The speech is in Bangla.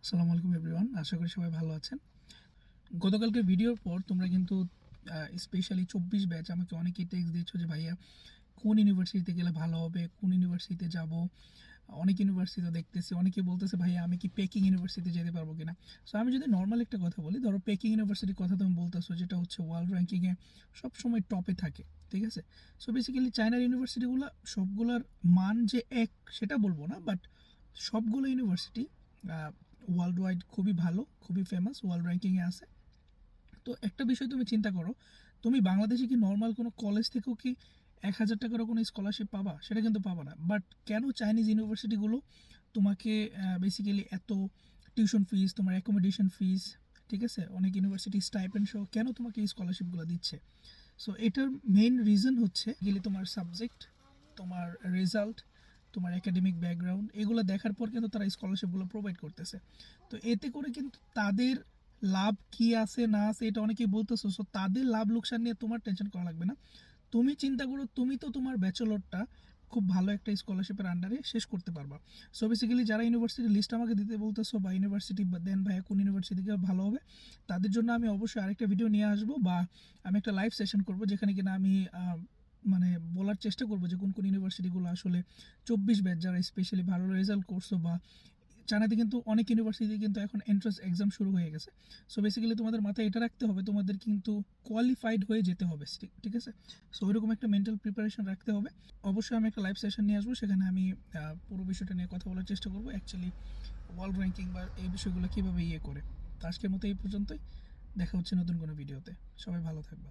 আসসালামু আলাইকুম এভরিওয়ান, আশা করি সবাই ভালো আছেন। গতকালকে ভিডিওর পর তোমরা কিন্তু স্পেশালি 24 ব্যাচ আমাকে অনেকেই টেক্সট দিয়েছো যে ভাইয়া কোন ইউনিভার্সিটিতে গেলে ভালো হবে, কোন ইউনিভার্সিটিতে যাব। অনেক ইউনিভার্সিটি দেখতেছি, অনেকে বলতেছে ভাইয়া আমি কি পেকিং ইউনিভার্সিটিতে যেতে পারবো কিনা। সো আমি যদি নর্মাল একটা কথা বলি, ধরো পেকিং ইউনিভার্সিটির কথা তুমি বলতেছো, যেটা হচ্ছে ওয়ার্ল্ড র্যাঙ্কিংয়ে সবসময় টপে থাকে, ঠিক আছে। সো বেসিক্যালি চায়নার ইউনিভার্সিটিগুলো সবগুলোর মান যে এক সেটা বলবো না, বাট সবগুলো ইউনিভার্সিটি ওয়ার্ল্ড ওয়াইড খুবই ভালো, খুবই ফেমাস, ওয়ার্ল্ড র্যাঙ্কিংয়ে আছে। তো একটা বিষয় তুমি চিন্তা করো, তুমি বাংলাদেশে কি নর্মাল কোনো কলেজ থেকেও কি 1,000 টাকারও কোনো স্কলারশিপ পাবা? সেটা কিন্তু পাবা না। বাট কেন চাইনিজ ইউনিভার্সিটিগুলো তোমাকে বেসিক্যালি এত টিউশন ফিস, তোমার অ্যাকোমোডেশন ফিস, ঠিক আছে, অনেক ইউনিভার্সিটি স্টাইপেন্ড সহ কেন তোমাকে এই স্কলারশিপগুলো দিচ্ছে? সো এটার মেইন রিজন হচ্ছে গেলে তোমার সাবজেক্ট, তোমার রেজাল্ট, তোমার একাডেমিক ব্যাকগ্রাউন্ড, এগুলো দেখার পর কিন্তু তারা স্কলারশিপগুলো প্রোভাইড করতেছে। তো এতে করে কিন্তু তাদের লাভ কি আছে না আছে এটা অনেকেই বলতেছো। সো তাদের লাভ লোকসান নিয়ে তোমার টেনশন করা লাগবে না। তুমি চিন্তা করো, তুমি তো তোমার ব্যাচেলরটা খুব ভালো একটা স্কলারশিপের আন্ডারে শেষ করতে পারবা। সো বেসিক্যালি যারা ইউনিভার্সিটির লিস্ট আমাকে দিতে বলতেছো বা ইউনিভার্সিটি দেন ভাইয়া কোন ইউনিভার্সিটি থেকে ভালো হবে, তাদের জন্য আমি অবশ্যই আরেকটা ভিডিও নিয়ে আসবো, বা আমি একটা লাইভ সেশন করব যেখানে কিনা আমি মানে বলার চেষ্টা করবো যে কোন কোন ইউনিভার্সিটিগুলো আসলে 24 ব্যাচ যারা স্পেশালি ভালো রেজাল্ট করছো, বা চায়নাতে কিন্তু অনেক ইউনিভার্সিটি কিন্তু এখন এন্ট্রান্স এক্সাম শুরু হয়ে গেছে। সো বেসিক্যালি তোমাদের মাথায় এটা রাখতে হবে, তোমাদের কিন্তু কোয়ালিফাইড হয়ে যেতে হবে, ঠিক আছে। সো ওইরকম একটা মেন্টাল প্রিপারেশন রাখতে হবে। অবশ্যই আমি একটা লাইভ সেশন নিয়ে আসবো, সেখানে আমি পুরো বিষয়টা নিয়ে কথা বলার চেষ্টা করবো, অ্যাকচুয়ালি ওয়ার্ল্ড র্যাঙ্কিং বা এই বিষয়গুলো কীভাবে করে। তো আজকের মতো এই পর্যন্তই, দেখা হচ্ছে নতুন কোনো ভিডিওতে। সবাই ভালো থাকবে।